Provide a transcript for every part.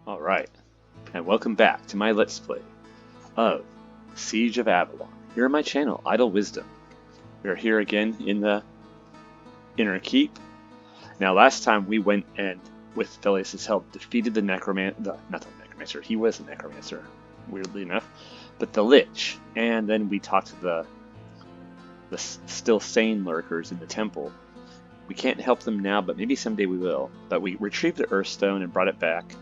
Alright, and welcome back to my Let's Play of Siege of Avalon, here on my channel, Idle Wisdom. We are here again in the Inner Keep. Now last time we went and, with Felius' help, defeated the Necromancer, he was the Necromancer, weirdly enough, but the Lich, and then we talked to the still sane lurkers in the temple. We can't help them now, but maybe someday we will. But we retrieved the Earthstone and brought it back.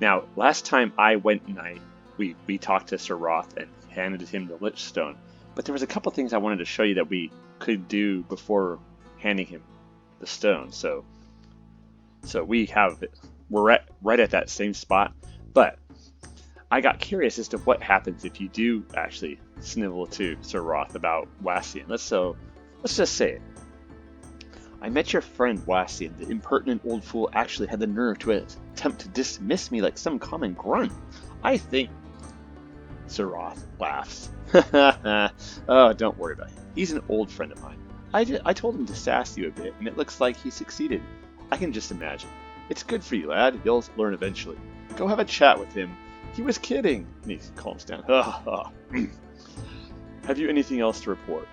Now, last time I went and we talked to Sir Roth and handed him the Lich Stone, but there was a couple things I wanted to show you that we could do before handing him the stone. So we're right at that same spot, but I got curious as to what happens if you do actually snivel to Sir Roth about Wassian. Let's just say it. I met your friend Wassian. The impertinent old fool actually had the nerve to attempt to dismiss me like some common grunt. I think... Sir Roth laughs. Oh, don't worry about him. He's an old friend of mine. I told him to sass you a bit, and it looks like he succeeded. I can just imagine. It's good for you, lad. You'll learn eventually. Go have a chat with him. He was kidding. And he calms down. Have you anything else to report?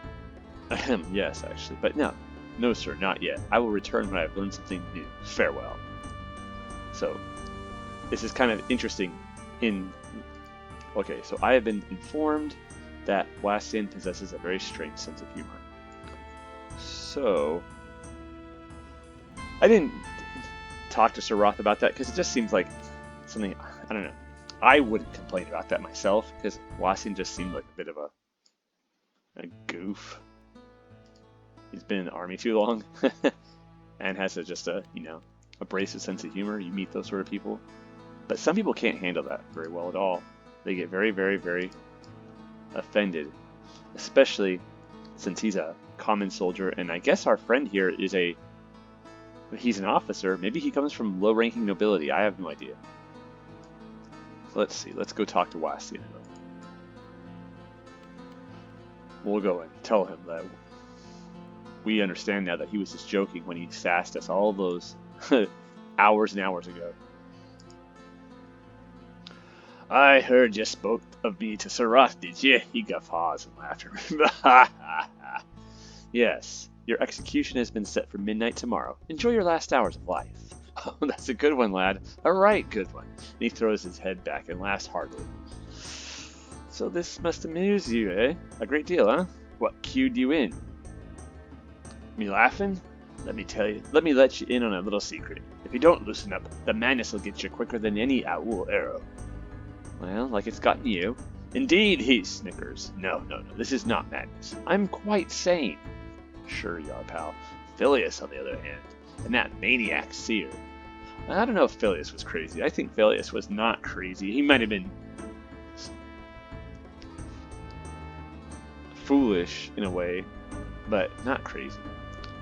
Ahem, yes, actually, but no. No, sir, not yet. I will return when I have learned something new. Farewell. So, this is kind of interesting Okay, so I have been informed that Wassian possesses a very strange sense of humor. So, I didn't talk to Sir Roth about that because it just seems like something, I don't know. I wouldn't complain about that myself because Wassian just seemed like a bit of a goof. He's been in the army too long and has just a abrasive sense of humor. You meet those sort of people. But some people can't handle that very well at all. They get very, very, very offended, especially since he's a common soldier. And I guess our friend here he's an officer. Maybe he comes from low-ranking nobility. I have no idea. So let's see. Let's go talk to Wassian. We'll go and tell him that we understand now that he was just joking when he sassed us all those hours and hours ago. I heard you spoke of me to Sir Roth, did you? He guffaws in laughter. Yes, your execution has been set for midnight tomorrow. Enjoy your last hours of life. Oh, that's a good one, lad. A right good one. And he throws his head back and laughs heartily. So this must amuse you, eh? A great deal, huh? What cued you in? Me laughing? Let me let you in on a little secret. If you don't loosen up, the madness will get you quicker than any owl arrow. Well, like it's gotten you. Indeed, he snickers. No, this is not madness. I'm quite sane. Sure you are, pal. Felius, on the other hand, and that maniac seer. I don't know if Felius was crazy. I think Felius was not crazy. He might have been foolish in a way, but not crazy.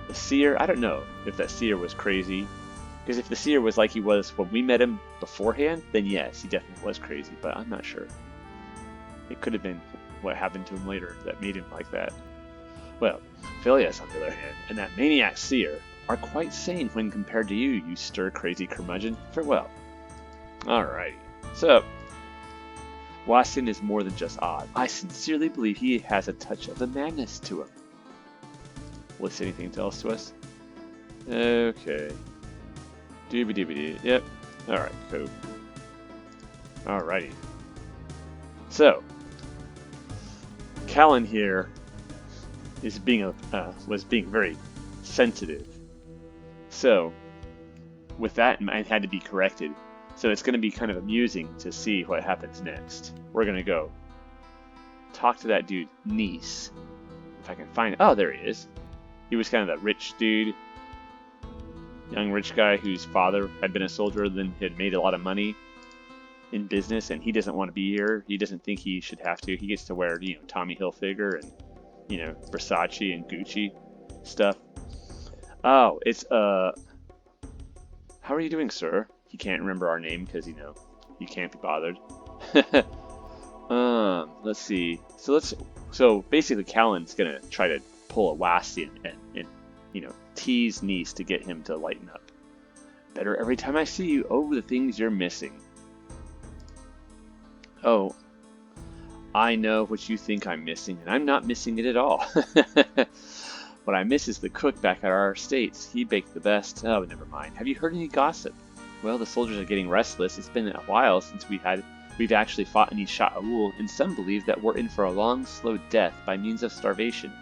The seer, I don't know if that seer was crazy, because if the seer was like he was when we met him beforehand, then yes, he definitely was crazy, but I'm not sure. It could have been what happened to him later that made him like that. Well, Felius, on the other hand, and that maniac seer are quite sane when compared to you, you stir-crazy curmudgeon. Farewell. Alrighty, so Wassian is more than just odd. I sincerely believe he has a touch of the madness to him. Will it say anything else to us? Okay. Doobie-doobie-doo. Yep. Alright, cool. Alrighty. So, Callan here was being very sensitive. So, with that in mind, had to be corrected. So it's going to be kind of amusing to see what happens next. We're going to go talk to that dude, Nice. If I can find it. Oh, there he is. He was kind of that rich dude, young rich guy whose father had been a soldier, then had made a lot of money in business, and he doesn't want to be here. He doesn't think he should have to. He gets to wear, Tommy Hilfiger and, Versace and Gucci stuff. Oh, it's, how are you doing, sir? He can't remember our name because, he can't be bothered. Let's see. So basically Callan's gonna try to pull a Wassian and tease Nice to get him to lighten up. Better every time I see you. Oh, the things you're missing. Oh, I know what you think I'm missing, and I'm not missing it at all. What I miss is the cook back at our estates. He baked the best. Oh, never mind. Have you heard any gossip? Well, the soldiers are getting restless. It's been a while since we've actually fought any Sha'ahoul, and some believe that we're in for a long, slow death by means of starvation.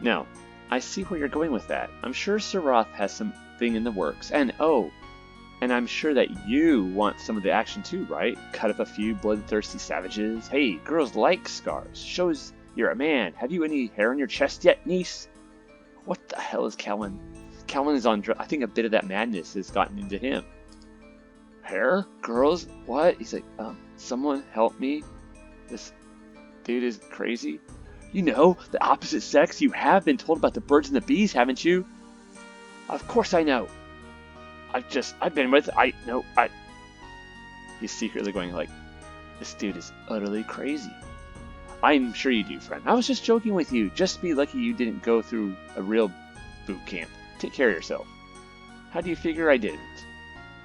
Now, I see where you're going with that. I'm sure Sir Roth has something in the works, and oh, and I'm sure that you want some of the action too, right? Cut up a few bloodthirsty savages. Hey, girls like scars. Shows you're a man. Have you any hair on your chest yet, niece? What the hell is Callan? Callan is on drugs. I think a bit of that madness has gotten into him. Hair? Girls? What? He's like, someone help me. This dude is crazy. You know, the opposite sex. You have been told about the birds and the bees, haven't you? Of course I know. I've been with, He's secretly going like, this dude is utterly crazy. I'm sure you do, friend. I was just joking with you. Just be lucky you didn't go through a real boot camp. Take care of yourself. How do you figure I didn't?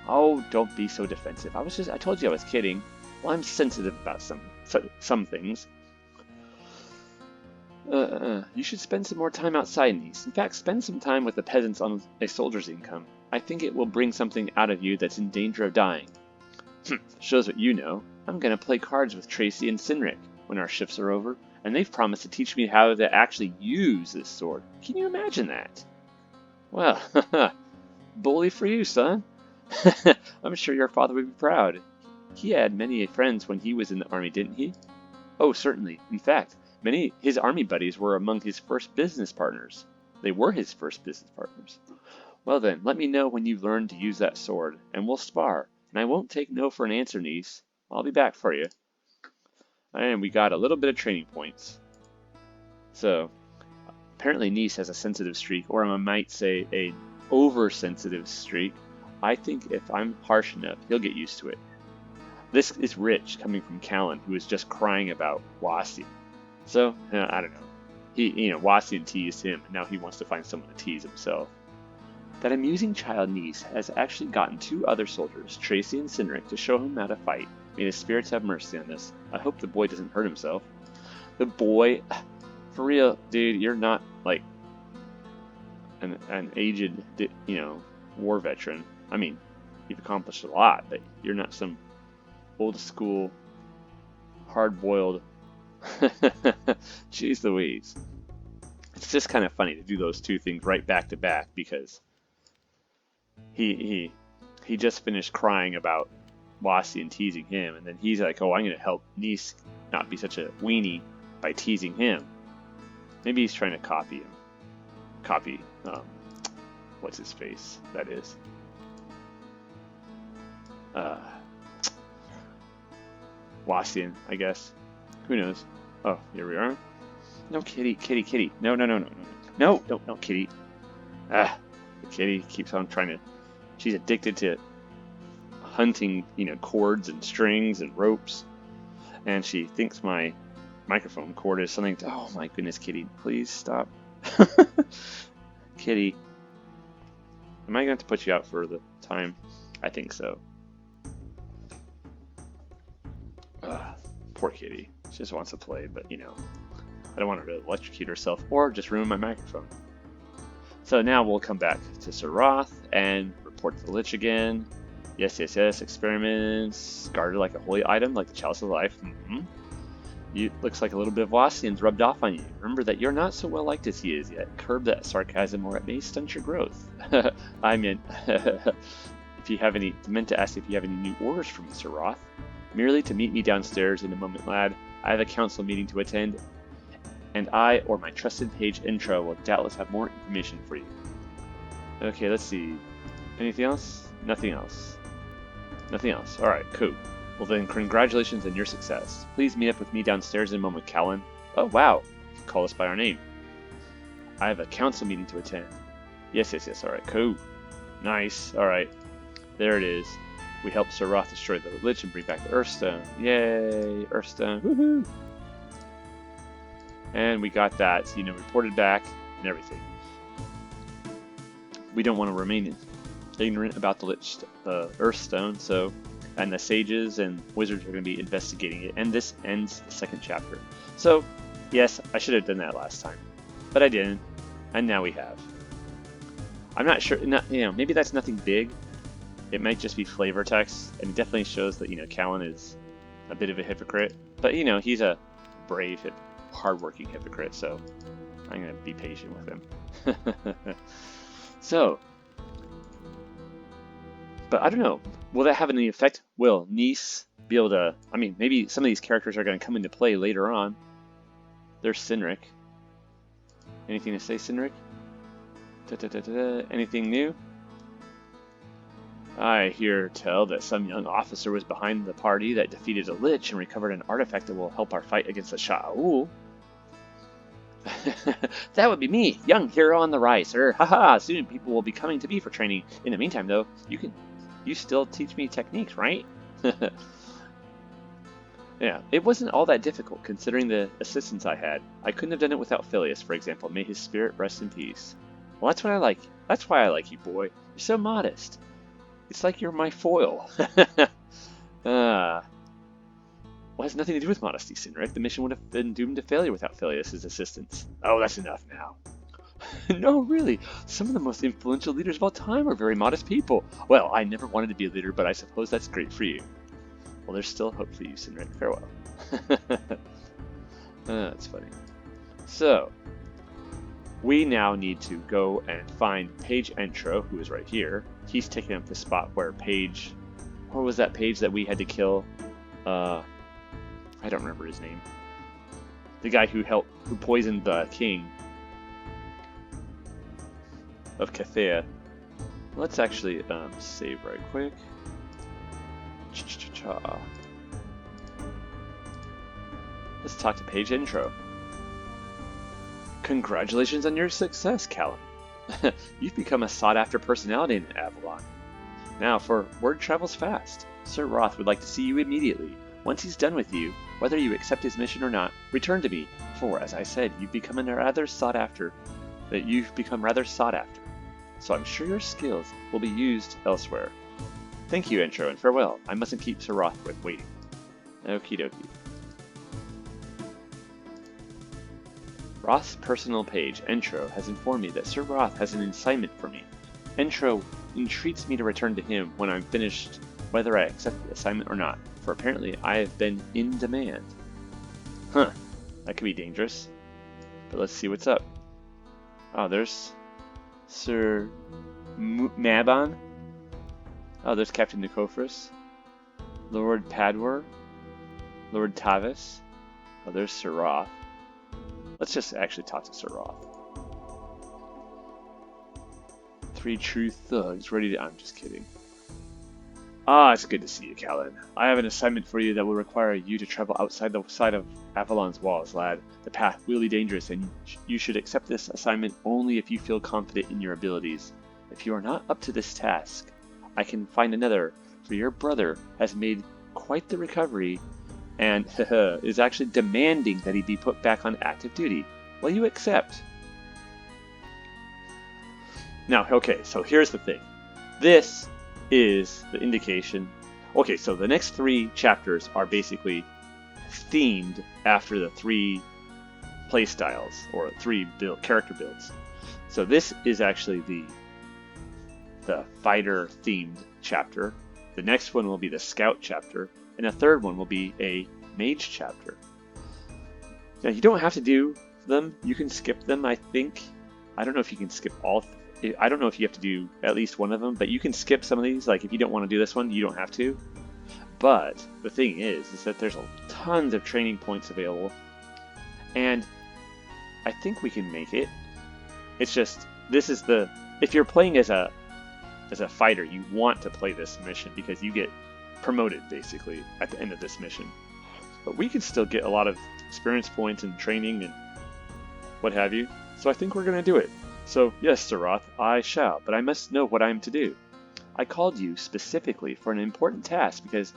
Oh, don't be so defensive. I told you I was kidding. Well, I'm sensitive about some things. You should spend some more time outside, niece. In fact, spend some time with the peasants on a soldier's income. I think it will bring something out of you that's in danger of dying. Shows what you know. I'm gonna play cards with Tracy and Cynric when our shifts are over, and they've promised to teach me how to actually use this sword. Can you imagine that? Well, bully for you, son. I'm sure your father would be proud. He had many friends when he was in the army, didn't he? Oh, certainly. In fact, many his army buddies were among his first business partners. They were his first business partners. Well then, let me know when you've learned to use that sword, and we'll spar. And I won't take no for an answer, niece. I'll be back for you. And we got a little bit of training points. So, apparently niece has a sensitive streak, or I might say a oversensitive streak. I think if I'm harsh enough, he'll get used to it. This is rich coming from Callan, who was just crying about Wassian. So, I don't know. Wassian teased him, and now he wants to find someone to tease himself. That amusing child niece has actually gotten 2 other soldiers, Tracy and Cynric, to show him how to fight. May the spirits have mercy on us. I hope the boy doesn't hurt himself. The boy, for real, dude, you're not like an aged, war veteran. I mean, you've accomplished a lot, but you're not some old school, hard-boiled. Jeez Louise. It's just kind of funny to do those 2 things right back to back because he just finished crying about Wassian teasing him, and then he's like, oh, I'm going to help niece not be such a weenie by teasing him. Maybe he's trying to copy him. Copy, what's his face? That is. Wassian, I guess. Who knows? Oh, here we are. No, kitty. No, kitty. The kitty keeps on trying to. She's addicted to hunting, cords and strings and ropes, and she thinks my microphone cord is something. Oh my goodness, kitty, please stop. Kitty, am I going to have to put you out for the time? I think so. Poor kitty. She just wants to play, but I don't want her to electrocute herself or just ruin my microphone. So now we'll come back to Sir Roth and report to the Lich again. Yes, experiments. Guarded like a holy item, like the Chalice of Life. Looks like a little bit of Wassian's rubbed off on you. Remember that you're not so well liked as he is yet. Curb that sarcasm or it may stunt your growth. I meant, meant to ask if you have any new orders from Sir Roth. Merely to meet me downstairs in a moment, lad. I have a council meeting to attend, and I or my trusted page Intra will doubtless have more information for you. Okay, let's see. Anything else? Nothing else. Nothing else. Alright, cool. Well then, congratulations on your success. Please meet up with me downstairs in a moment, Callan. Oh, wow. You call us by our name. I have a council meeting to attend. Yes. Alright, cool. Nice. Alright. There it is. We helped Sir Roth destroy the Lich and bring back the Earthstone. Yay! Earthstone. Woohoo! And we got that, reported back and everything. We don't want to remain ignorant about the Lich, Earthstone, so and the sages and wizards are going to be investigating it, and this ends the second chapter. So, yes, I should have done that last time, but I didn't, and now we have. I'm not sure, maybe that's nothing big. It might just be flavor text, and it definitely shows that, Callan is a bit of a hypocrite, but, he's a brave, hardworking hypocrite, so I'm going to be patient with him. So, but I don't know, will that have any effect? Will Nice be able to, maybe some of these characters are going to come into play later on. There's Cynric. Anything to say, Cynric? Anything new? I hear tell that some young officer was behind the party that defeated a lich and recovered an artifact that will help our fight against the Sha'ahoul. That would be me, young hero on the rise, sir. Haha, soon people will be coming to me for training. In the meantime, though, you still teach me techniques, right? Yeah, it wasn't all that difficult considering the assistance I had. I couldn't have done it without Phileas, for example. May his spirit rest in peace. Well, that's what I like. That's why I like you, boy. You're so modest. It's like you're my foil. Well, it has nothing to do with modesty, Cynric. The mission would have been doomed to failure without Phileas' assistance. Oh, that's enough now. No, really. Some of the most influential leaders of all time are very modest people. Well, I never wanted to be a leader, but I suppose that's great for you. Well, there's still hope for you, Cynric. Farewell. That's funny. So, we now need to go and find Page Entro, who is right here. He's taking up the spot where Page... What was that Page that we had to kill? I don't remember his name. The guy who poisoned the king of Cathea. Let's actually save right quick. Let's talk to Page Intro. Congratulations on your success, Callan. You've become a sought-after personality in Avalon. Now, for word travels fast. Sir Roth would like to see you immediately. Once he's done with you, whether you accept his mission or not, return to me. For, as I said, you've become rather sought after. So I'm sure your skills will be used elsewhere. Thank you, Intro, and farewell. I mustn't keep Sir Roth waiting. Okie dokie. Roth's personal page, Intro, has informed me that Sir Roth has an assignment for me. Intro entreats me to return to him when I'm finished, whether I accept the assignment or not, for apparently I have been in demand. Huh, that could be dangerous. But let's see what's up. Oh, there's Sir Mabon. Oh, there's Captain Nicophorus. Lord Padwar. Lord Tavis. Oh, there's Sir Roth. Let's just actually talk to Sir Roth. 3 true thugs ready to... I'm just kidding. Ah, it's good to see you, Callan. I have an assignment for you that will require you to travel outside the side of Avalon's walls, lad. The path will be dangerous, and you should accept this assignment only if you feel confident in your abilities. If you are not up to this task, I can find another, for your brother has made quite the recovery and is actually demanding that he be put back on active duty. Will you accept? Now, okay, so here's the thing. This is the indication. Okay, so the next 3 chapters are basically themed after the 3 playstyles, or 3 character builds. So this is actually the fighter themed chapter. The next one will be the scout chapter, and the third one will be a mage chapter. Now you don't have to do them, you can skip them, I think. I don't know if you can skip all, I don't know if you have to do at least one of them, but you can skip some of these. Like if you don't want to do this one, you don't have to. But the thing is that there's tons of training points available, and I think we can make it. It's just, this is the, if you're playing as a fighter, you want to play this mission because you get promoted basically at the end of this mission. But we can still get a lot of experience points and training and what have you. So I think we're going to do it. So yes, Sir Roth, I shall, but I must know what I am to do. I called you specifically for an important task because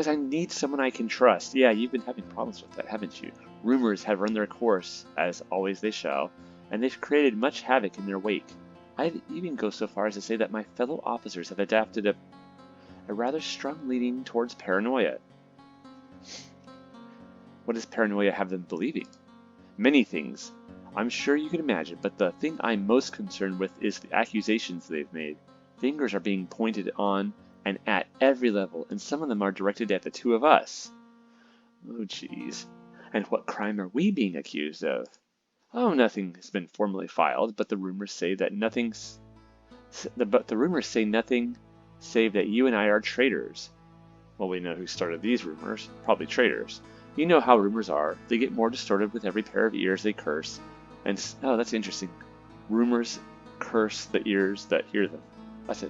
I need someone I can trust. Yeah, you've been having problems with that, haven't you? Rumors have run their course, as always they shall, and they've created much havoc in their wake. I'd even go so far as to say that my fellow officers have adopted a a rather strong leaning towards paranoia. What does paranoia have them believing? Many things, I'm sure you can imagine, but the thing I'm most concerned with is the accusations they've made. Fingers are being pointed on and at every level, and some of them are directed at the two of us. Oh, jeez. And what crime are we being accused of? Oh, nothing has been formally filed, but the rumors say nothing save that you and I are traitors. Well, we know who started these rumors. Probably traitors. You know how rumors are. They get more distorted with every pair of ears they curse. And, oh, that's interesting. Rumors curse the ears that hear them. That's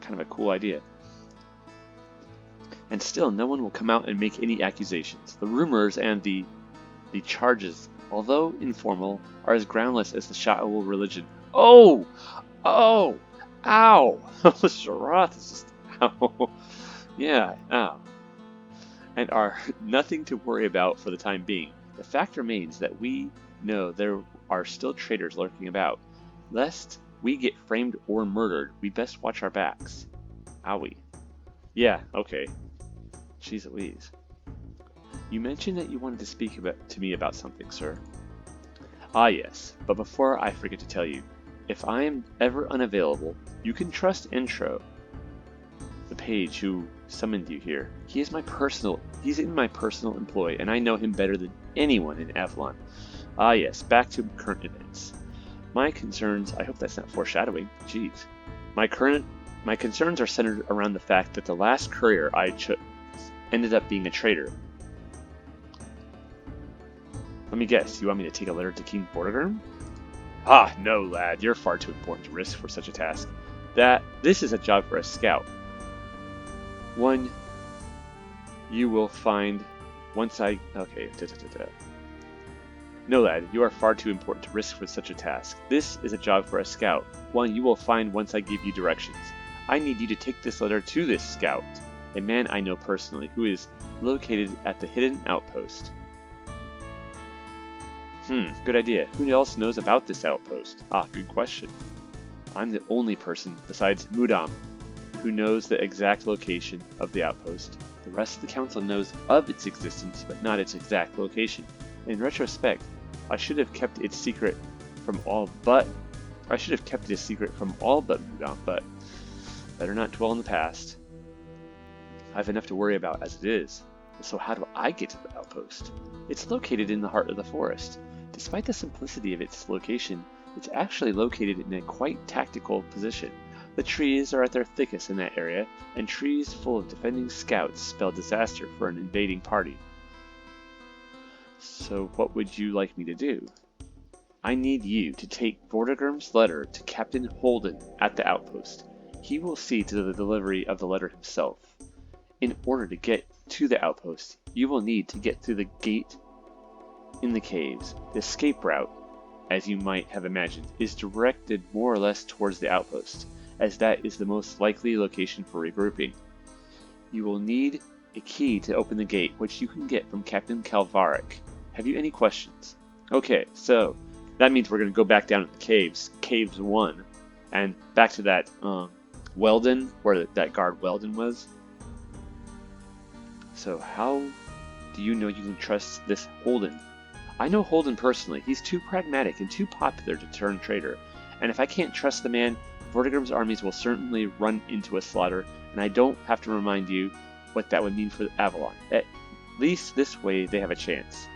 kind of a cool idea. And still, no one will come out and make any accusations. The rumors and the charges, although informal, are as groundless as the Sha'ahoul religion. Oh! Oh! Ow! Sir Roth is just... Ow. Yeah, ow. And are nothing to worry about for the time being. The fact remains that we know there are still traitors lurking about. Lest we get framed or murdered, we best watch our backs. Owie. Yeah, okay. Jeez Louise. You mentioned that you wanted to speak to me about something, sir. Ah, yes, but before I forget to tell you, if I am ever unavailable, you can trust Intro, the page who summoned you here. He's in my personal employ, and I know him better than anyone in Avalon. Ah, yes, back to current events. My concerns, I hope that's not foreshadowing, jeez. My concerns are centered around the fact that the last courier I took ended up being a traitor. Let me guess, you want me to take a letter to King Vortigerm? Ah, no, lad, you're far too important to risk for such a task. This is a job for a scout. One you will find once I... Okay, No, lad, you are far too important to risk for such a task. This is a job for a scout. One you will find once I give you directions. I need you to take this letter to this scout, a man I know personally, who is located at the hidden outpost. Good idea. Who else knows about this outpost? Ah, good question. I'm the only person, besides Mudam, who knows the exact location of the outpost. The rest of the council knows of its existence, but not its exact location. In retrospect, I should have kept it a secret from all but Mudam, but better not dwell in the past. I have enough to worry about as it is. So how do I get to the outpost? It's located in the heart of the forest. Despite the simplicity of its location, it's actually located in a quite tactical position. The trees are at their thickest in that area, and trees full of defending scouts spell disaster for an invading party. So what would you like me to do? I need you to take Vortigerm's letter to Captain Holden at the outpost. He will see to the delivery of the letter himself. In order to get to the outpost, you will need to get through the gate in the caves. The escape route, as you might have imagined, is directed more or less towards the outpost, as that is the most likely location for regrouping. You will need a key to open the gate, which you can get from Captain Calvaric. Have you any questions? Okay, so that means we're going to go back down to the caves, Caves 1, and back to that Weldon, where that guard Weldon was. So how do you know you can trust this Holden? I know Holden personally. He's too pragmatic and too popular to turn traitor. And if I can't trust the man, Vortigerm's armies will certainly run into a slaughter, and I don't have to remind you what that would mean for Avalon. At least this way they have a chance.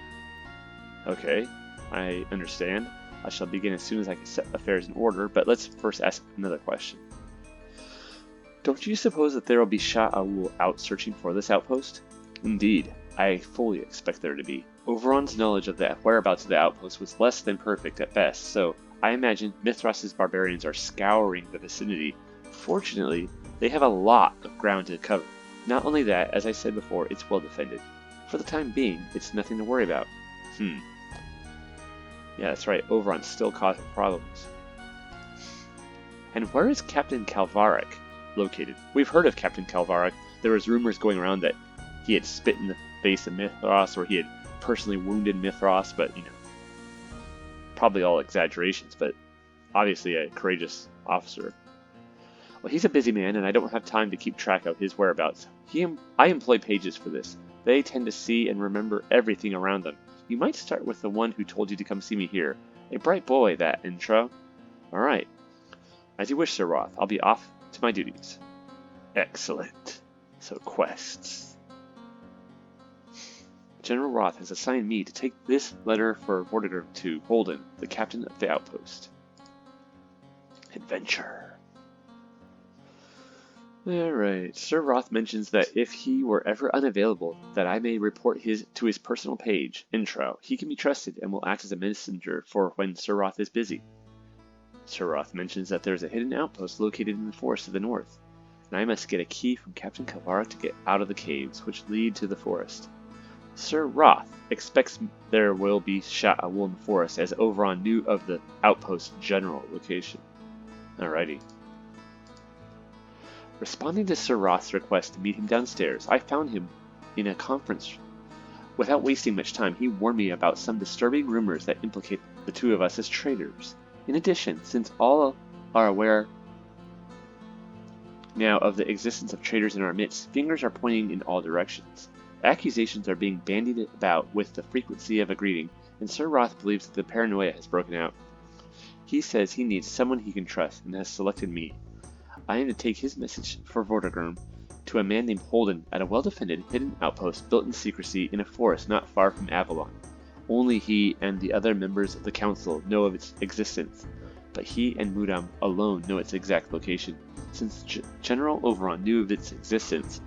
Okay, I understand. I shall begin as soon as I can set affairs in order, but let's first ask another question. Don't you suppose that there will be Sha'ahoul out searching for this outpost? Indeed, I fully expect there to be. Oberon's knowledge of the whereabouts of the outpost was less than perfect at best, so I imagine Mithras's barbarians are scouring the vicinity. Fortunately, they have a lot of ground to cover. Not only that, as I said before, it's well defended. For the time being, it's nothing to worry about. Yeah, that's right, Oberon's still causing problems. And where is Captain Calvaric located? We've heard of Captain Calvaric. There was rumors going around that he had spit in the face of Mithras, or he had personally wounded Mithras, but, you know, probably all exaggerations, but obviously a courageous officer. Well, he's a busy man, and I don't have time to keep track of his whereabouts. I employ pages for this. They tend to see and remember everything around them. You might start with the one who told you to come see me here. A bright boy, that intro. Alright. As you wish, Sir Roth. I'll be off to my duties. Excellent. So, quests. General Roth has assigned me to take this letter for Vortigerm to Holden, the captain of the outpost. Adventure. Alright, Sir Roth mentions that if he were ever unavailable, that I may report to his personal page, intro. He can be trusted and will act as a messenger for when Sir Roth is busy. Sir Roth mentions that there is a hidden outpost located in the forest to the north, and I must get a key from Captain Kavara to get out of the caves, which lead to the forest. Sir Roth expects there will be Sha'ahoul in the forest, as Avalon knew of the outpost's general location. Alrighty. Responding to Sir Roth's request to meet him downstairs, I found him in a conference. Without wasting much time, he warned me about some disturbing rumors that implicate the two of us as traitors. In addition, since all are aware now of the existence of traitors in our midst, fingers are pointing in all directions. Accusations are being bandied about with the frequency of a greeting, and Sir Roth believes that the paranoia has broken out. He says he needs someone he can trust and has selected me. I am to take his message for Vortigerm to a man named Holden at a well-defended hidden outpost built in secrecy in a forest not far from Avalon. Only he and the other members of the council know of its existence, but he and Mudam alone know its exact location. Since General Avalon knew of its existence,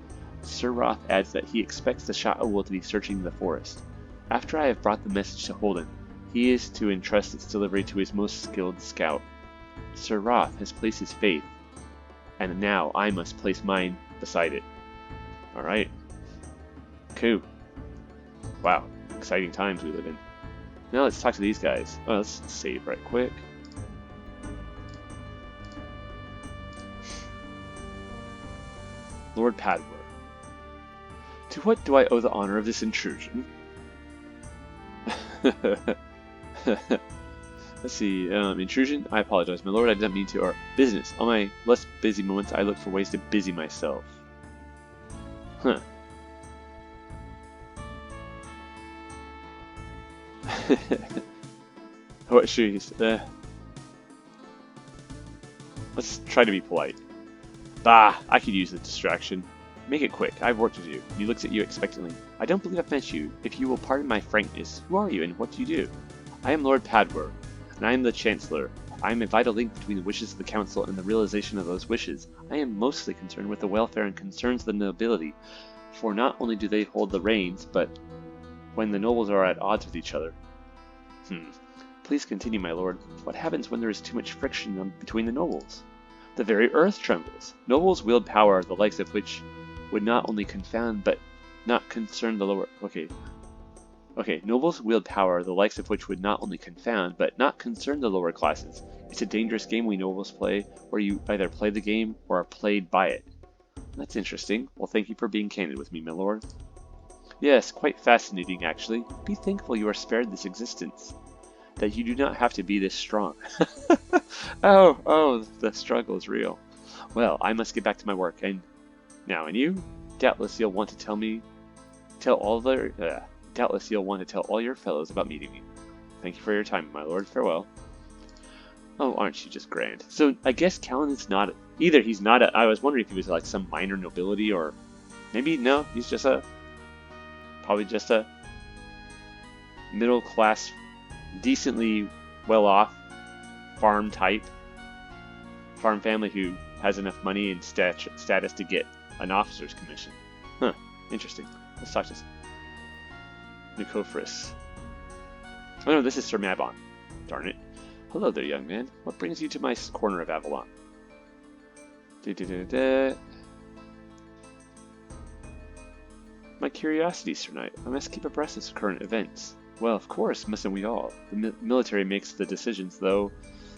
Sir Roth adds that he expects the Sha'ahoul to be searching the forest. After I have brought the message to Holden, he is to entrust its delivery to his most skilled scout. Sir Roth has placed his faith, and now I must place mine beside it. Alright. Cool. Wow. Exciting times we live in. Now let's talk to these guys. Oh, let's save right quick. Lord Padwer. To what do I owe the honor of this intrusion? Let's see, intrusion? I apologize, my lord, I did not mean to. Or business. On my less busy moments, I look for ways to busy myself. Huh. What should he say? Let's try to be polite. Bah, I could use the distraction. Make it quick, I've work to do. He looks at you expectantly. I don't believe I've met you. If you will pardon my frankness, who are you and what do you do? I am Lord Padwer, and I am the Chancellor. I am a vital link between the wishes of the Council and the realization of those wishes. I am mostly concerned with the welfare and concerns of the nobility, for not only do they hold the reins, but when the nobles are at odds with each other. Please continue, my lord. What happens when there is too much friction between the nobles? The very earth trembles. Nobles wield power, the likes of which would not only confound, but not concern the lower... Okay, nobles wield power, the likes of which would not only confound, but not concern the lower classes. It's a dangerous game we nobles play, where you either play the game or are played by it. That's interesting. Well, thank you for being candid with me, my lord. Yes, quite fascinating, actually. Be thankful you are spared this existence. That you do not have to be this strong. Oh, the struggle is real. Well, I must get back to my work, and you? Doubtless you'll want to Doubtless you'll want to tell all your fellows about meeting me. Thank you for your time, my lord. Farewell. Oh, aren't you just grand? So, I guess Callan is not... Either he's not a... I was wondering if he was like some minor nobility, or... Maybe, no, he's just a... Probably just a... middle-class, decently well-off farm type. Farm family who has enough money and status to get an officer's commission. Huh, interesting. Let's talk to Nikofris. Oh no, this is Sir Mabon. Darn it. Hello there, young man. What brings you to my corner of Avalon? My curiosity, Sir Knight. I must keep abreast of current events. Well, of course, mustn't we all? The military makes the decisions, though,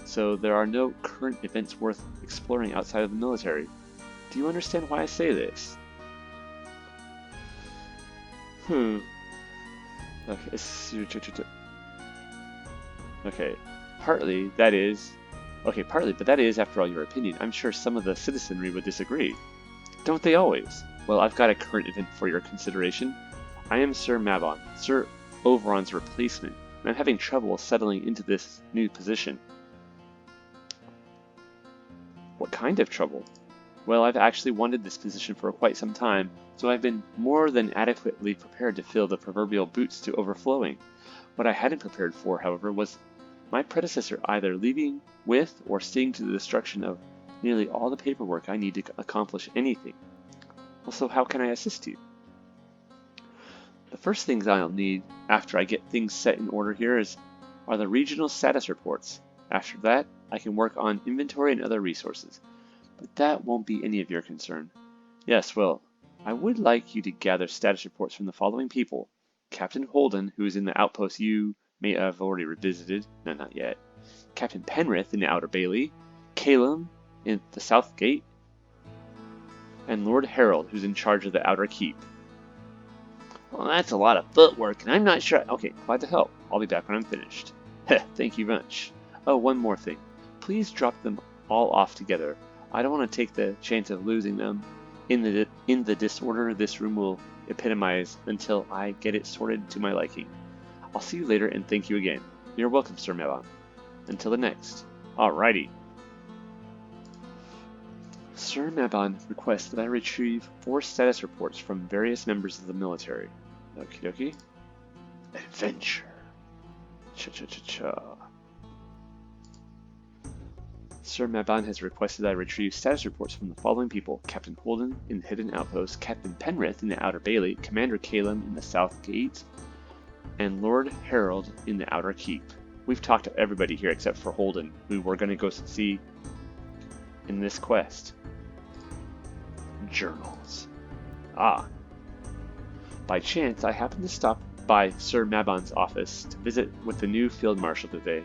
so there are no current events worth exploring outside of the military. Do you understand why I say this? Okay, partly, that is... Okay, partly, but that is, after all, your opinion. I'm sure some of the citizenry would disagree. Don't they always? Well, I've got a current event for your consideration. I am Sir Mabon, Sir Oberon's replacement, and I'm having trouble settling into this new position. What kind of trouble? Well, I've actually wanted this position for quite some time, so I've been more than adequately prepared to fill the proverbial boots to overflowing. What I hadn't prepared for, however, was my predecessor either leaving with or seeing to the destruction of nearly all the paperwork I need to accomplish anything. Also, how can I assist you? The first things I'll need after I get things set in order here are the regional status reports. After that, I can work on inventory and other resources. But that won't be any of your concern. Yes, well, I would like you to gather status reports from the following people. Captain Holden, who is in the outpost you may have already revisited. No, not yet. Captain Penrith in the Outer Bailey. Callan in the South Gate. And Lord Harold, who's in charge of the Outer Keep. Well, that's a lot of footwork, and I'm not sure. Okay, glad to help. I'll be back when I'm finished. Heh, thank you much. Oh, one more thing. Please drop them all off together. I don't want to take the chance of losing them in the disorder this room will epitomize until I get it sorted to my liking. I'll see you later, and thank you again. You're welcome, Sir Mabon. Until the next. Alrighty. Sir Mabon requests that I retrieve 4 status reports from various members of the military. Okie dokie. Adventure. Cha-cha-cha-cha. Sir Mabon has requested that I retrieve status reports from the following people. Captain Holden in the Hidden Outpost, Captain Penrith in the Outer Bailey, Commander Callan in the South Gate, and Lord Harold in the Outer Keep. We've talked to everybody here except for Holden, who we're going to go see in this quest. Journals. Ah. By chance, I happened to stop by Sir Mabon's office to visit with the new Field Marshal today.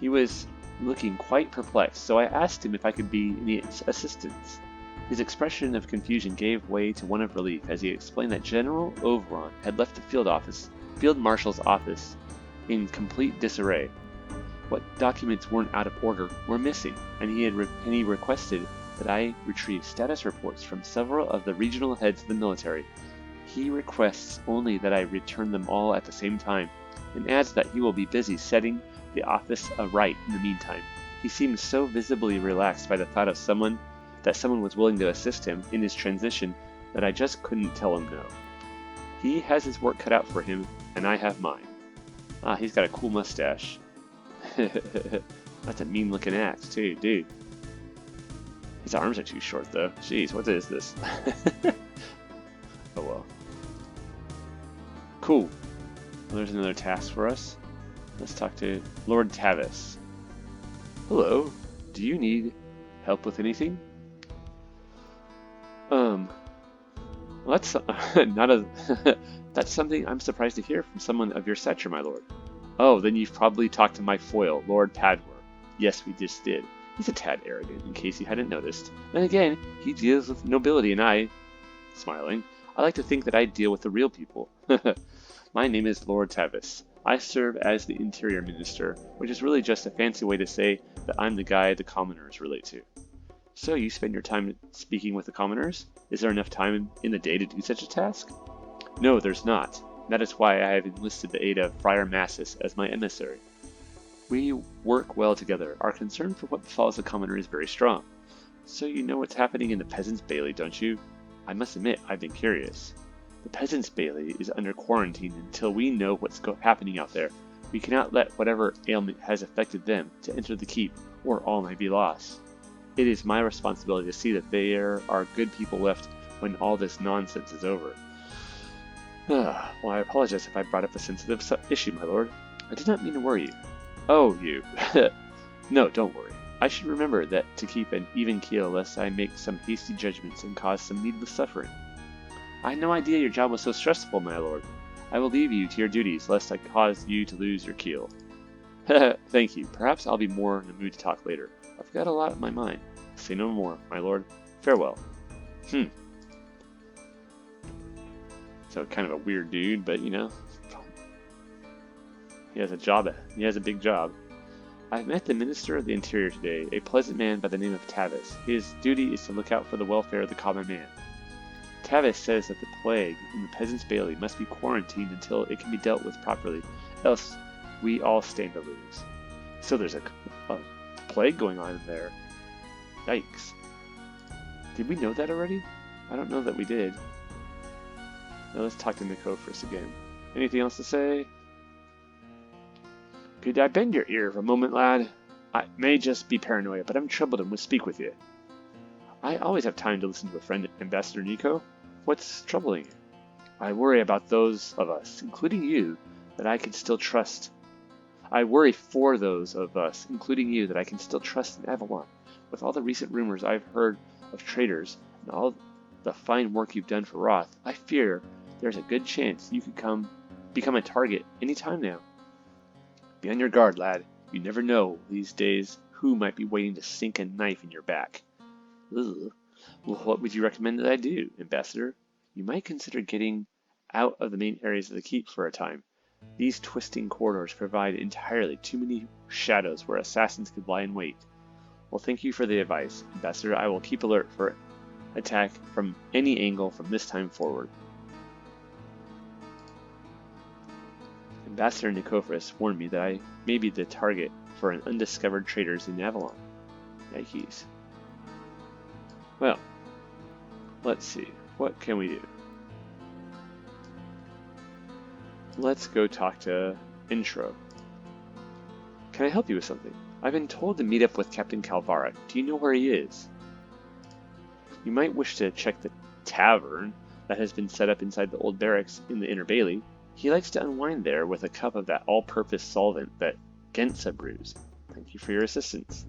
He was looking quite perplexed, so I asked him if I could be any assistance. His expression of confusion gave way to one of relief as he explained that General Avalon had left the Field Marshal's office in complete disarray. What documents weren't out of order were missing, and he requested that I retrieve status reports from several of the regional heads of the military. He requests only that I return them all at the same time, and adds that he will be busy setting the office aright in the meantime. He seemed so visibly relaxed by the thought of someone was willing to assist him in his transition that I just couldn't tell him no. He has his work cut out for him, and I have mine. Ah, he's got a cool mustache. That's a mean looking axe too, dude. His arms are too short though. Jeez, what is this? Oh well. Cool. Well, there's another task for us. Let's talk to Lord Tavis. Hello. Do you need help with anything? Well, that's not a. That's something I'm surprised to hear from someone of your stature, my lord. Oh, then you've probably talked to my foil, Lord Padwer. Yes, we just did. He's a tad arrogant, in case you hadn't noticed. Then again, he deals with nobility, and I, smiling, I like to think that I deal with the real people. My name is Lord Tavis. I serve as the Interior Minister, which is really just a fancy way to say that I'm the guy the commoners relate to. So you spend your time speaking with the commoners? Is there enough time in the day to do such a task? No, there's not. That is why I have enlisted the aid of Friar Massus as my emissary. We work well together. Our concern for what befalls the commoner is very strong. So you know what's happening in the Peasants' Bailey, don't you? I must admit, I've been curious. The Peasants' Bailey is under quarantine until we know what's happening out there. We cannot let whatever ailment has affected them to enter the keep, or all might be lost. It is my responsibility to see that there are good people left when all this nonsense is over. Well, I apologize if I brought up a sensitive issue, my lord. I did not mean to worry you. Oh, you. No, don't worry. I should remember that to keep an even keel lest I make some hasty judgments and cause some needless suffering. I had no idea your job was so stressful, my lord. I will leave you to your duties lest I cause you to lose your keel. Thank you. Perhaps I'll be more in the mood to talk later. I've got a lot on my mind. Say no more, my lord. Farewell. So kind of a weird dude, but you know, he has a job. He has a big job. I've met the Minister of the Interior today, a pleasant man by the name of Tavis. His duty is to look out for the welfare of the common man. Tavis says that the plague in the Peasant's Bailey must be quarantined until it can be dealt with properly, else we all stand to lose. So there's a plague going on in there. Yikes. Did we know that already? I don't know that we did. Now let's talk to Nicophorus again. Anything else to say? Could I bend your ear for a moment, lad? I may just be paranoia, but I'm troubled and would speak with you. I always have time to listen to a friend, Ambassador Nico. What's troubling you? I worry about those of us, including you, that I can still trust. I worry for those of us, including you, that I can still trust in Avalon. With all the recent rumors I've heard of traitors and all the fine work you've done for Roth, I fear there's a good chance you could become a target any time now. Be on your guard, lad. You never know these days who might be waiting to sink a knife in your back. Ugh. Well, what would you recommend that I do, Ambassador? You might consider getting out of the main areas of the keep for a time. These twisting corridors provide entirely too many shadows where assassins could lie in wait. Well, thank you for the advice, Ambassador. I will keep alert for attack from any angle from this time forward. Ambassador Nicophorus warned me that I may be the target for an undiscovered traitors in Avalon. Yikes. Well, let's see. What can we do? Let's go talk to Intro. Can I help you with something? I've been told to meet up with Captain Calvara. Do you know where he is? You might wish to check the tavern that has been set up inside the old barracks in the Inner Bailey. He likes to unwind there with a cup of that all-purpose solvent that Gensa brews. Thank you for your assistance.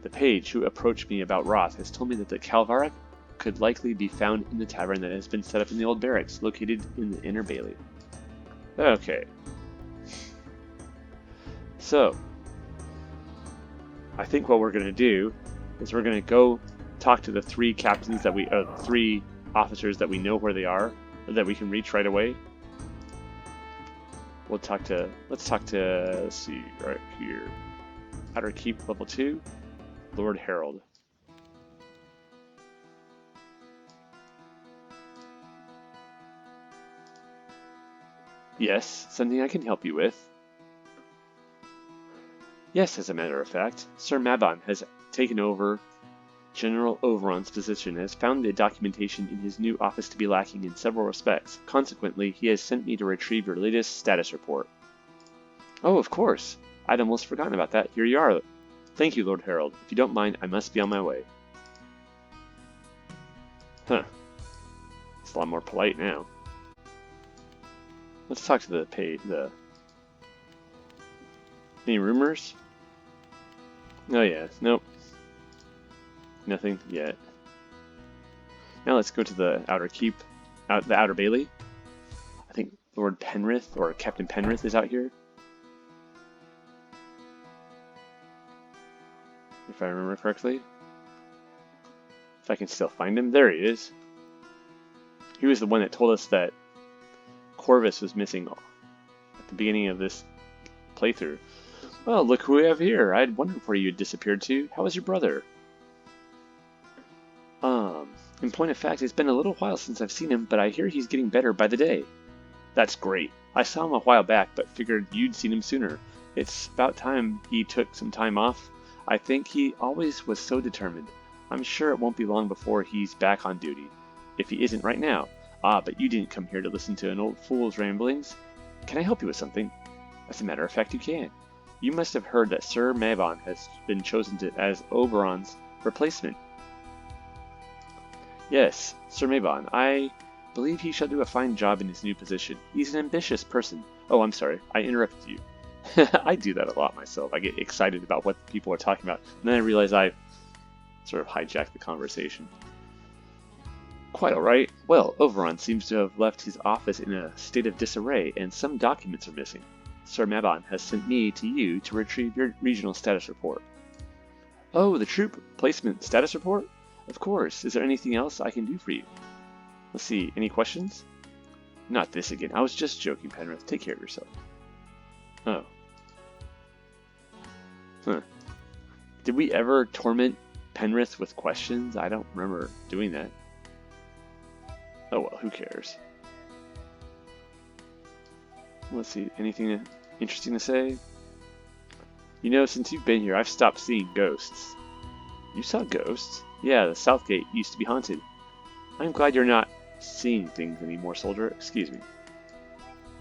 The page who approached me about Roth has told me that the Calvara could likely be found in the tavern that has been set up in the old barracks, located in the Inner Bailey. Okay. So, I think what we're going to do is we're going to go talk to the three captains that three officers that we know where they are, or that we can reach right away. Let's talk to, let's see, right here. Outer Keep level 2, Lord Harold. Yes, something I can help you with. Yes, as a matter of fact, Sir Mudam has taken over General Oberon's position and has found the documentation in his new office to be lacking in several respects. Consequently, he has sent me to retrieve your latest status report. Oh, of course. I'd almost forgotten about that. Here you are. Thank you, Lord Harold. If you don't mind, I must be on my way. Huh. It's a lot more polite now. Let's talk to the Any rumors? Oh yeah, nope. Nothing yet. Now let's go to the Outer Keep, the Outer Bailey. I think Lord Penrith, or Captain Penrith, is out here. If I remember correctly. If I can still find him. There he is. He was the one that told us that Corvus was missing at the beginning of this playthrough. Well, look who we have here. I'd wondered where you had disappeared to. How was your brother? In point of fact, it's been a little while since I've seen him, but I hear he's getting better by the day. That's great. I saw him a while back, but figured you'd seen him sooner. It's about time he took some time off. I think he always was so determined. I'm sure it won't be long before he's back on duty. If he isn't right now. Ah, but you didn't come here to listen to an old fool's ramblings. Can I help you with something? As a matter of fact, you can. You must have heard that Sir Mudam has been chosen as Oberon's replacement. Yes, Sir Mudam. I believe he shall do a fine job in his new position. He's an ambitious person. Oh, I'm sorry. I interrupted you. I do that a lot myself. I get excited about what people are talking about, and then I realize I sort of hijacked the conversation. Quite alright. Well, Oberon seems to have left his office in a state of disarray, and some documents are missing. Sir Mudam has sent me to you to retrieve your regional status report. Oh, the troop placement status report? Of course. Is there anything else I can do for you? Let's see. Any questions? Not this again. I was just joking, Penrith. Take care of yourself. Oh. Huh. Did we ever torment Penrith with questions? I don't remember doing that. Oh well, who cares? Let's see, anything interesting to say? You know, since you've been here, I've stopped seeing ghosts. You saw ghosts? Yeah, the South Gate used to be haunted. I'm glad you're not seeing things anymore, soldier. Excuse me.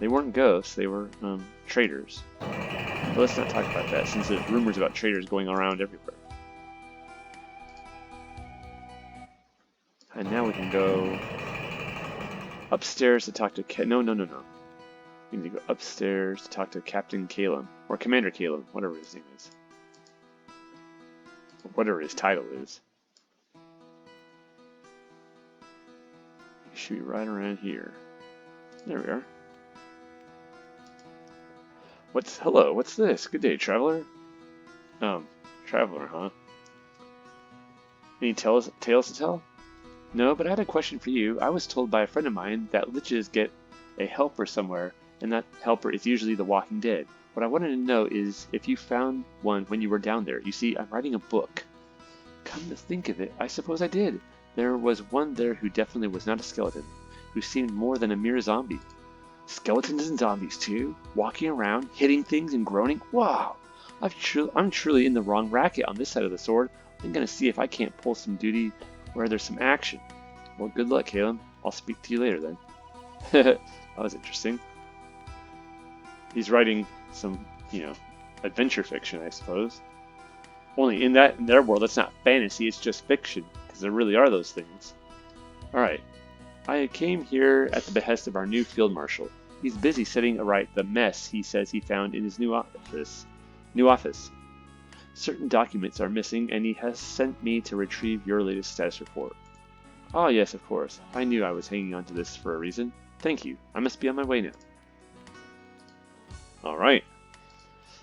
They weren't ghosts, they were, traitors. But let's not talk about that, since there's rumors about traitors going around everywhere. And now we can go upstairs to talk to No. We need to go upstairs to talk to Captain Callan, or Commander Callan, whatever his name is. Or whatever his title is. He should be right around here. There we are. Hello, what's this? Good day, traveler. Traveler, huh? Any tales to tell? No, but I had a question for you. I was told by a friend of mine that liches get a helper somewhere, and that helper is usually the Walking Dead. What I wanted to know is if you found one when you were down there. You see, I'm writing a book. Come to think of it, I suppose I did. There was one there who definitely was not a skeleton, who seemed more than a mere zombie. Skeletons and zombies too? Walking around, hitting things and groaning? Wow! I'm truly in the wrong racket on this side of the sword. I'm gonna see if I can't pull some duty where there's some action. Well, good luck, Callan. I'll speak to you later then. That was interesting. He's writing some, adventure fiction, I suppose. Only in their world, it's not fantasy, it's just fiction, because there really are those things. Alright. I came here at the behest of our new field marshal. He's busy setting aright the mess he says he found in his new office. Certain documents are missing, and he has sent me to retrieve your latest status report. Ah, yes, of course. I knew I was hanging on to this for a reason. Thank you. I must be on my way now. Alright.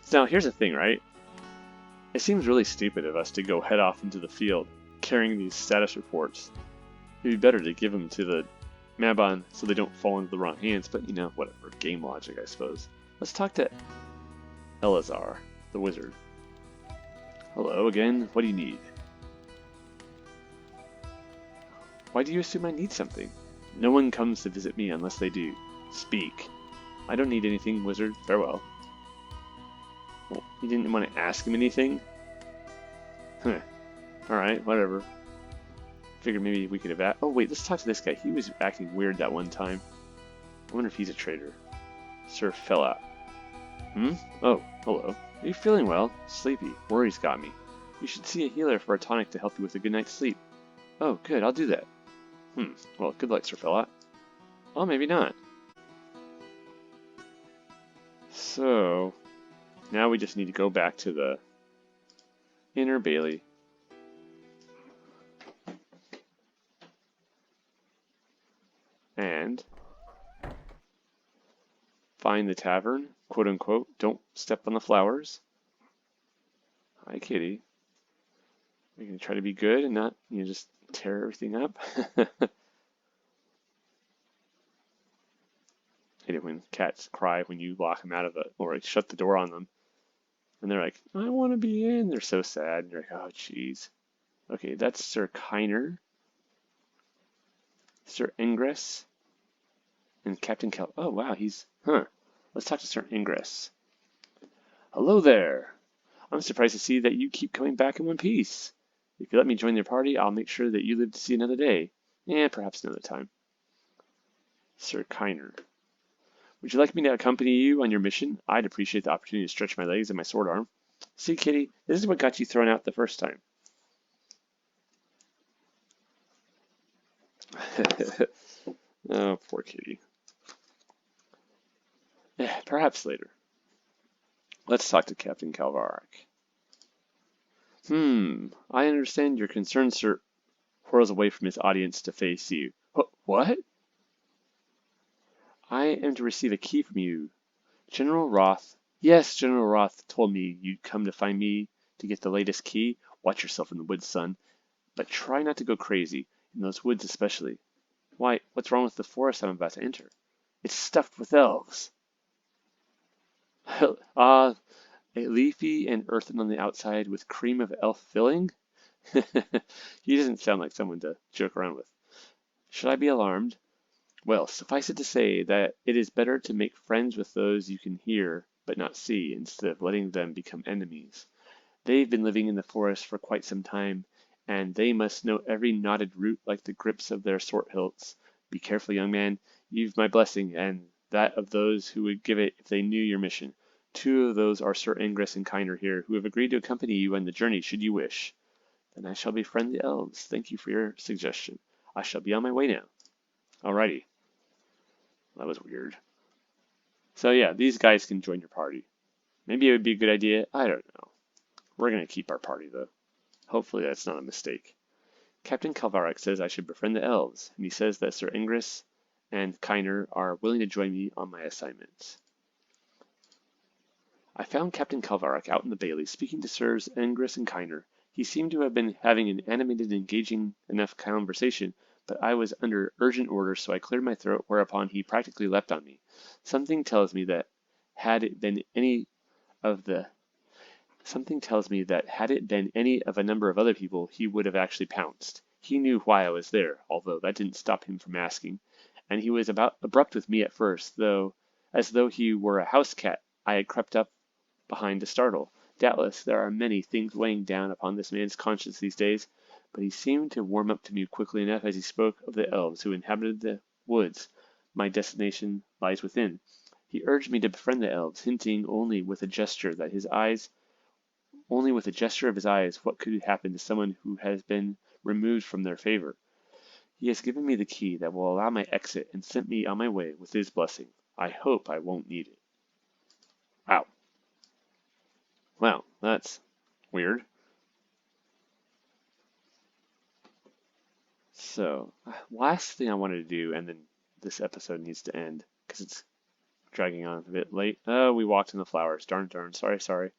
So now, here's the thing, right? It seems really stupid of us to go head off into the field carrying these status reports. It'd be better to give them to the Mabon so they don't fall into the wrong hands, but whatever. Game logic, I suppose. Let's talk to Elazar, the wizard. Hello again, what do you need? Why do you assume I need something? No one comes to visit me unless they do. Speak. I don't need anything, wizard. Farewell. Well, you didn't want to ask him anything? Huh. Alright, whatever. Figured maybe we could have Oh wait, let's talk to this guy. He was acting weird that one time. I wonder if he's a traitor. Sir Fellout. Oh, hello. Are you feeling well? Sleepy. Worries got me. You should see a healer for a tonic to help you with a good night's sleep. Oh, good, I'll do that. Well, good luck, Sir Fellout. Well, maybe not. So, now we just need to go back to the Inner Bailey. And find the tavern, quote unquote. Don't step on the flowers. Hi, kitty. We're going to try to be good and not, just tear everything up. Hate it when cats cry when you lock them out of it or shut the door on them. And they're like, I want to be in. They're so sad. And you're like, oh, jeez. Okay, that's Sir Kiner, Sir Ingress, and Captain Cal. Oh, wow, Let's talk to Sir Ingress. Hello there. I'm surprised to see that you keep coming back in one piece. If you let me join your party, I'll make sure that you live to see another day. Perhaps another time. Sir Kiner. Would you like me to accompany you on your mission? I'd appreciate the opportunity to stretch my legs and my sword arm. See, kitty, this is what got you thrown out the first time. Oh, poor kitty. Perhaps later. Let's talk to Captain Calvarak. I understand you're concerned, sir. Whirls away from his audience to face you. What? I am to receive a key from you. General Roth. Yes, General Roth told me you'd come to find me to get the latest key. Watch yourself in the woods, son. But try not to go crazy, in those woods especially. Why, what's wrong with the forest I'm about to enter? It's stuffed with elves. Leafy and earthen on the outside with cream of elf filling? He doesn't sound like someone to joke around with. Should I be alarmed? Well, suffice it to say that it is better to make friends with those you can hear but not see, instead of letting them become enemies. They've been living in the forest for quite some time, and they must know every knotted root like the grips of their sword hilts. Be careful, young man. You've my blessing, and that of those who would give it if they knew your mission. Two of those are Sir Ingress and Kiner here, who have agreed to accompany you on the journey should you wish. Then I shall befriend the elves. Thank you for your suggestion. I shall be on my way now. Alrighty. That was weird. So yeah, these guys can join your party. Maybe it would be a good idea. I don't know. We're going to keep our party, though. Hopefully that's not a mistake. Captain Calvarak says I should befriend the elves, and he says that Sir Ingress and Kiner are willing to join me on my assignments. I found Captain Calvarak out in the bailey speaking to Sirs Ingress and Kiner. He seemed to have been having an animated, engaging enough conversation, but I was under urgent orders, so I cleared my throat, whereupon he practically leapt on me. Something tells me that had it been any of a number of other people, he would have actually pounced. He knew why I was there, although that didn't stop him from asking, and he was about abrupt with me at first, as though he were a house cat I had crept up behind to startle. Doubtless there are many things weighing down upon this man's conscience these days, but he seemed to warm up to me quickly enough as he spoke of the elves who inhabited the woods. My destination lies within. He urged me to befriend the elves, hinting only with a gesture of his eyes what could happen to someone who has been removed from their favor. He has given me the key that will allow my exit and sent me on my way with his blessing. I hope I won't need it. Wow. Wow, that's weird. So, last thing I wanted to do, and then this episode needs to end, because it's dragging on a bit late. Oh, we walked in the flowers. Darn. Sorry.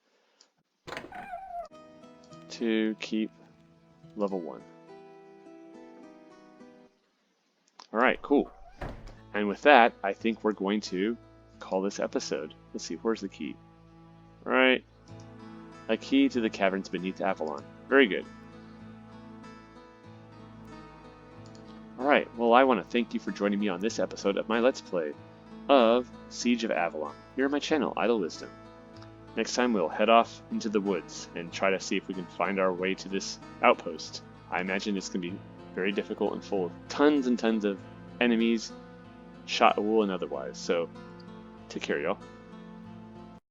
To keep level 1. Alright, cool. And with that, I think we're going to call this episode. Let's see, where's the key? Alright. A key to the caverns beneath Avalon. Very good. Alright, well I want to thank you for joining me on this episode of my Let's Play of Siege of Avalon, here on my channel, Idle Wisdom. Next time we'll head off into the woods and try to see if we can find our way to this outpost. I imagine it's going to be very difficult and full of tons and tons of enemies, Sha'ahoul and otherwise, so take care y'all.